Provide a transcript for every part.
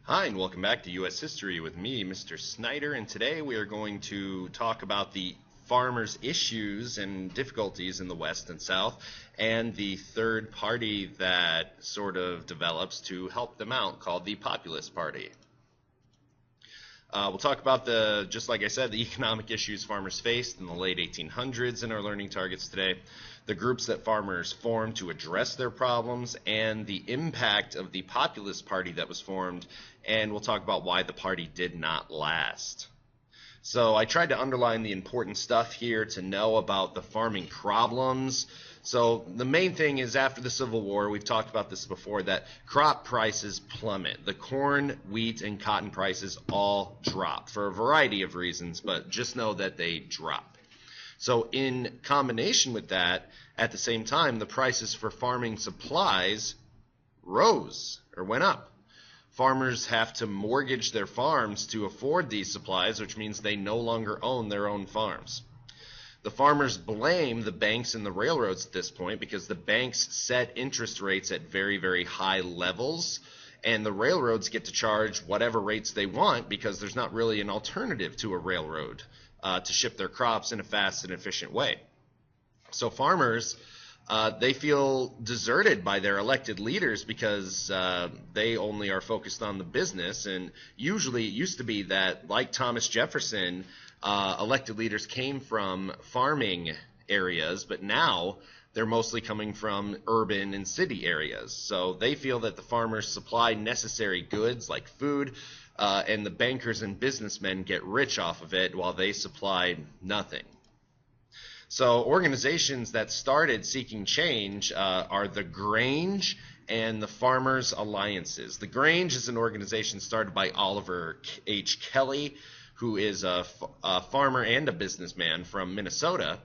Hi, and welcome back to U.S. History with me, Mr. Snyder, and today we are going to talk about the farmers' issues and difficulties in the West and South, and the third party that sort of develops to help them out called the Populist Party. We'll talk about just like I said, the economic issues farmers faced in the late 1800s in our learning targets today, the groups that farmers formed to address their problems, and the impact of the Populist Party that was formed, and we'll talk about why the party did not last. So I tried to underline the important stuff here to know about the farming problems. So the main thing is after the Civil War, we've talked about this before, that crop prices plummet. The corn, wheat, and cotton prices all drop for a variety of reasons, but just know that they drop. So in combination with that, at the same time, the prices for farming supplies rose or went up. Farmers have to mortgage their farms to afford these supplies, which means they no longer own their own farms. The farmers blame the banks and the railroads at this point because the banks set interest rates at very, very high levels, and the railroads get to charge whatever rates they want because there's not really an alternative to a railroad to ship their crops in a fast and efficient way. So farmers, they feel deserted by their elected leaders because they only are focused on the business. And usually it used to be that, like Thomas Jefferson, elected leaders came from farming areas, but now they're mostly coming from urban and city areas. So they feel that the farmers supply necessary goods like food, and the bankers and businessmen get rich off of it while they supply nothing. So organizations that started seeking change are the Grange and the Farmers Alliances. The Grange is an organization started by Oliver H. Kelly, who is a farmer and a businessman from Minnesota,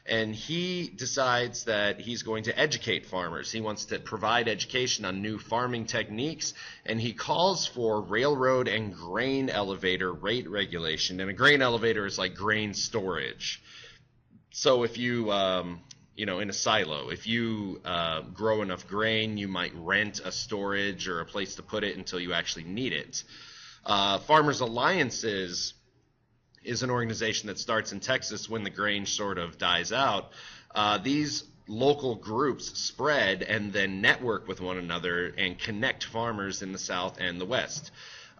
and he decides that he's going to educate farmers. He wants to provide education on new farming techniques, and he calls for railroad and grain elevator rate regulation. And a grain elevator is like grain storage. So if you, in a silo, if you grow enough grain, you might rent a storage or a place to put it until you actually need it. Farmers Alliances is an organization that starts in Texas when the Grange sort of dies out. These local groups spread and then network with one another and connect farmers in the South and the West.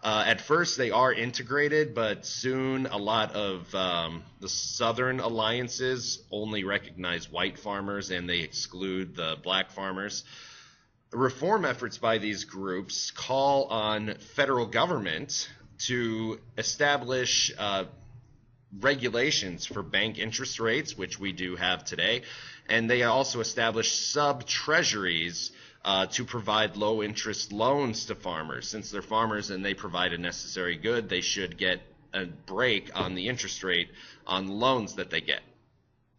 At first they are integrated, but soon a lot of the Southern alliances only recognize white farmers and they exclude the black farmers. Reform efforts by these groups call on federal government to establish regulations for bank interest rates, which we do have today, and they also establish sub-treasuries to provide low-interest loans to farmers. Since they're farmers and they provide a necessary good, they should get a break on the interest rate on loans that they get.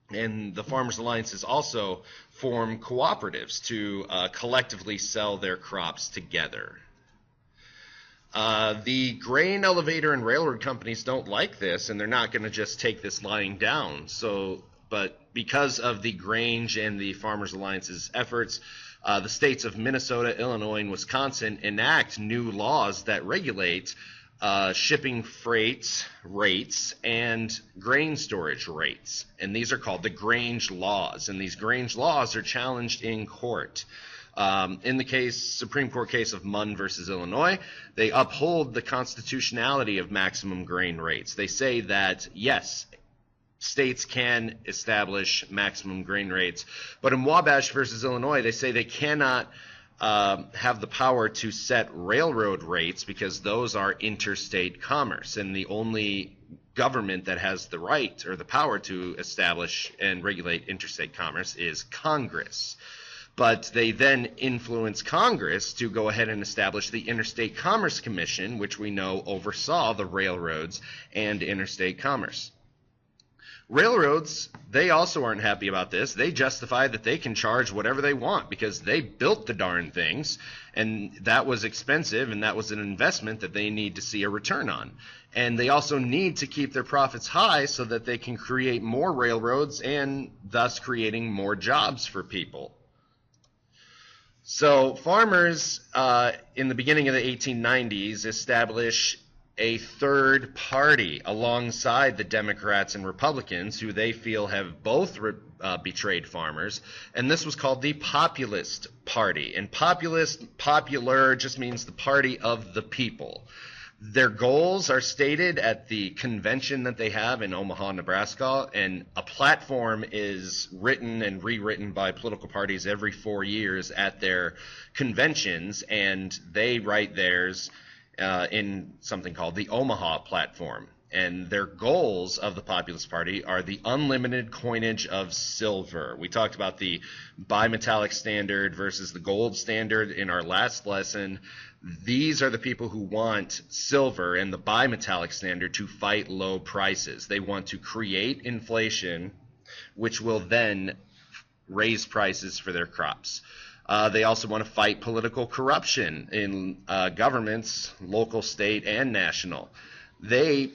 And the Farmers Alliances also form cooperatives to collectively sell their crops together. The grain elevator and railroad companies don't like this, and they're not going to just take this lying down. But because of the Grange and the Farmers Alliance's efforts, the states of Minnesota, Illinois, and Wisconsin enact new laws that regulate shipping freight rates and grain storage rates. And these are called the Grange laws. And these Grange laws are challenged in court. In the Supreme Court case of Munn versus Illinois, they uphold the constitutionality of maximum grain rates. They say that, yes, states can establish maximum grain rates, but in Wabash versus Illinois, they say they cannot have the power to set railroad rates because those are interstate commerce, and the only government that has the right or the power to establish and regulate interstate commerce is Congress. But they then influence Congress to go ahead and establish the Interstate Commerce Commission, which we know oversaw the railroads and interstate commerce. Railroads, they also aren't happy about this. They justify that they can charge whatever they want because they built the darn things, and that was expensive, and that was an investment that they need to see a return on. And they also need to keep their profits high so that they can create more railroads and thus creating more jobs for people. So farmers in the beginning of the 1890s establish a third party alongside the Democrats and Republicans, who they feel have both betrayed farmers, and this was called the Populist Party. And popular just means the party of the people. Their goals are stated at the convention that they have in Omaha, Nebraska, and a platform is written and rewritten by political parties every 4 years at their conventions, and they write theirs in something called the Omaha Platform. And their goals of the Populist Party are the unlimited coinage of silver. We talked about the bimetallic standard versus the gold standard in our last lesson. These are the people who want silver and the bimetallic standard to fight low prices. They want to create inflation, which will then raise prices for their crops. They also want to fight political corruption in governments, local, state, and national. They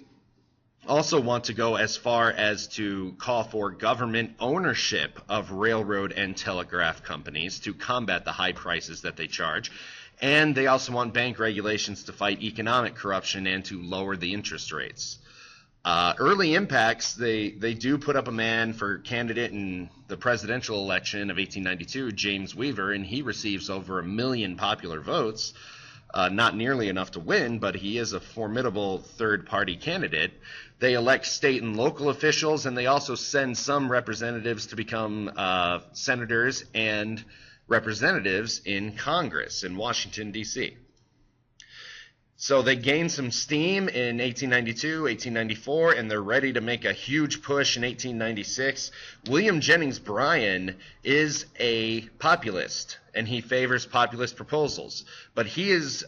also want to go as far as to call for government ownership of railroad and telegraph companies to combat the high prices that they charge. And they also want bank regulations to fight economic corruption and to lower the interest rates. Early impacts, they do put up a man for candidate in the presidential election of 1892, James Weaver, and he receives over 1 million popular votes. Not nearly enough to win, but he is a formidable third-party candidate. They elect state and local officials, and they also send some representatives to become senators and representatives in Congress in Washington, D.C. So they gain some steam in 1892, 1894, and they're ready to make a huge push in 1896. William Jennings Bryan is a populist, and he favors populist proposals. But he is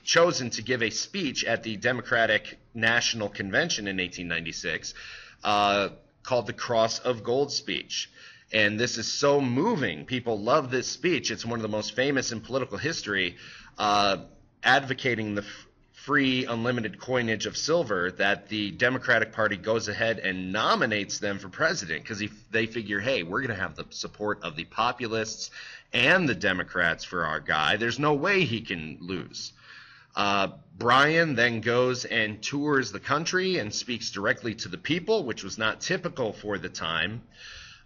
chosen to give a speech at the Democratic National Convention in 1896 called the Cross of Gold speech. And this is so moving. People love this speech. It's one of the most famous in political history, advocating the free, unlimited coinage of silver, that the Democratic Party goes ahead and nominates them for president because they figure, hey, we're going to have the support of the populists and the Democrats for our guy. There's no way he can lose. Bryan then goes and tours the country and speaks directly to the people, which was not typical for the time.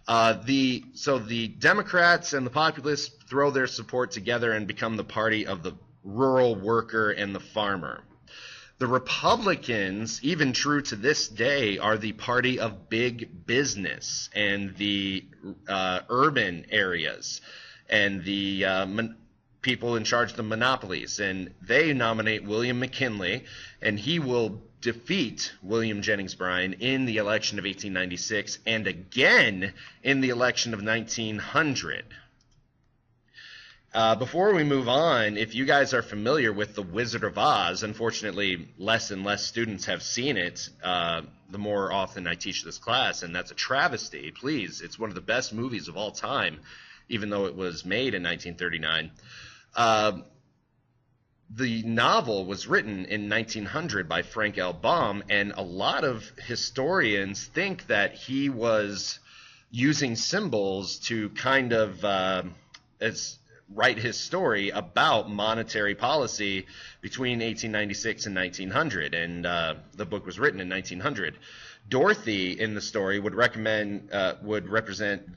So the Democrats and the populists throw their support together and become the party of the rural worker and the farmer. The Republicans, even true to this day, are the party of big business and the urban areas and the people in charge of the monopolies. And they nominate William McKinley, and he will defeat William Jennings Bryan in the election of 1896 and again in the election of 1900. Before we move on, if you guys are familiar with The Wizard of Oz, unfortunately less and less students have seen it the more often I teach this class, and that's a travesty. Please, it's one of the best movies of all time, even though it was made in 1939. The novel was written in 1900 by Frank L. Baum, and a lot of historians think that he was using symbols to kind of write his story about monetary policy between 1896 and 1900, and the book was written in 1900. Dorothy in the story would represent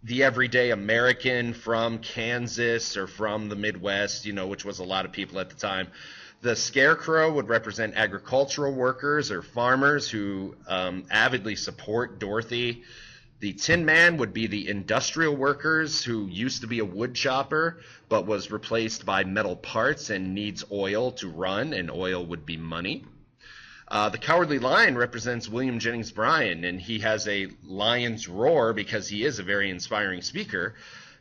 the everyday American from Kansas or from the Midwest, which was a lot of people at the time. The Scarecrow would represent agricultural workers or farmers who avidly support Dorothy. The Tin Man would be the industrial workers who used to be a wood chopper but was replaced by metal parts and needs oil to run, and oil would be money. The Cowardly Lion represents William Jennings Bryan, and he has a lion's roar because he is a very inspiring speaker.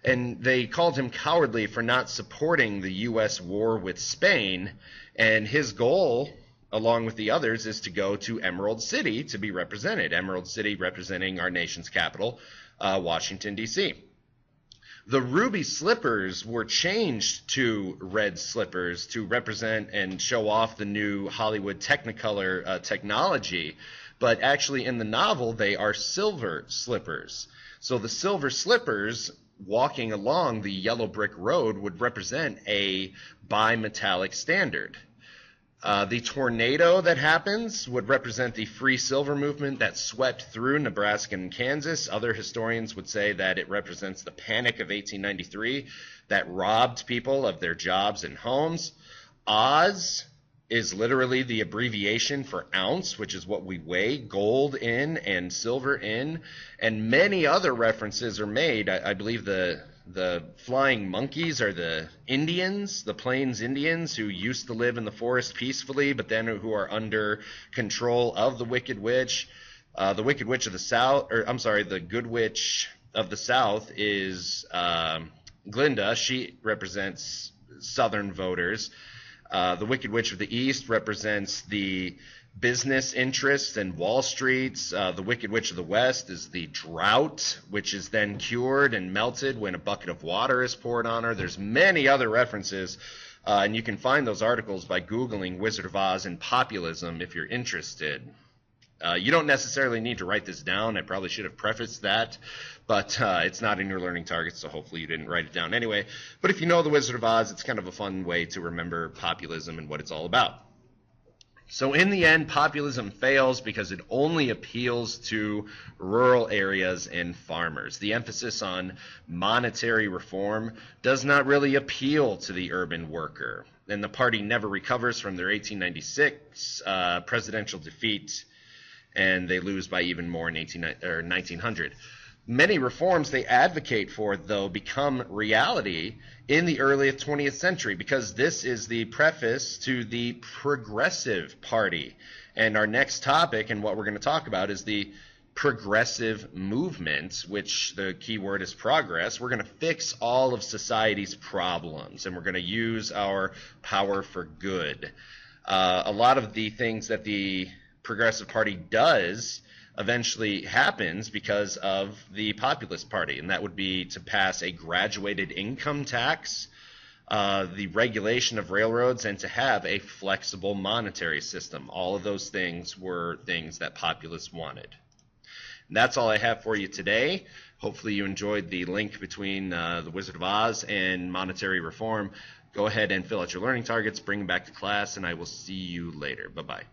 And they called him cowardly for not supporting the U.S. war with Spain, and his goal, along with the others, is to go to Emerald City to be represented. Emerald City representing our nation's capital, Washington, D.C. The ruby slippers were changed to red slippers to represent and show off the new Hollywood Technicolor technology, but actually in the novel they are silver slippers. So the silver slippers walking along the yellow brick road would represent a bimetallic standard. The tornado that happens would represent the free silver movement that swept through Nebraska and Kansas. Other historians would say that it represents the Panic of 1893 that robbed people of their jobs and homes. Oz is literally the abbreviation for ounce, which is what we weigh gold in and silver in. And many other references are made. I believe the flying monkeys are the Indians, the Plains Indians, who used to live in the forest peacefully, but then who are under control of the Wicked Witch. The Wicked Witch of the South, or I'm sorry, the Good Witch of the South is Glinda. She represents Southern voters. The Wicked Witch of the East represents the business interests and Wall Street's. The Wicked Witch of the West is the drought, which is then cured and melted when a bucket of water is poured on her. There's many other references, and you can find those articles by Googling Wizard of Oz and populism if you're interested. You don't necessarily need to write this down. I probably should have prefaced that, but it's not in your learning targets, so hopefully you didn't write it down anyway. But if you know the Wizard of Oz, it's kind of a fun way to remember populism and what it's all about. So in the end, populism fails because it only appeals to rural areas and farmers. The emphasis on monetary reform does not really appeal to the urban worker, and the party never recovers from their 1896 presidential defeat, and they lose by even more in 1900. Many reforms they advocate for, though, become reality in the early 20th century because this is the preface to the Progressive Party. And our next topic and what we're going to talk about is the progressive movement, which the key word is progress. We're going to fix all of society's problems, and we're going to use our power for good. A lot of the things that the Progressive Party does eventually happens because of the Populist Party, and that would be to pass a graduated income tax, the regulation of railroads, and to have a flexible monetary system. All of those things were things that populists wanted. And that's all I have for you today. Hopefully you enjoyed the link between the Wizard of Oz and monetary reform. Go ahead and fill out your learning targets, bring them back to class, and I will see you later. Bye-bye.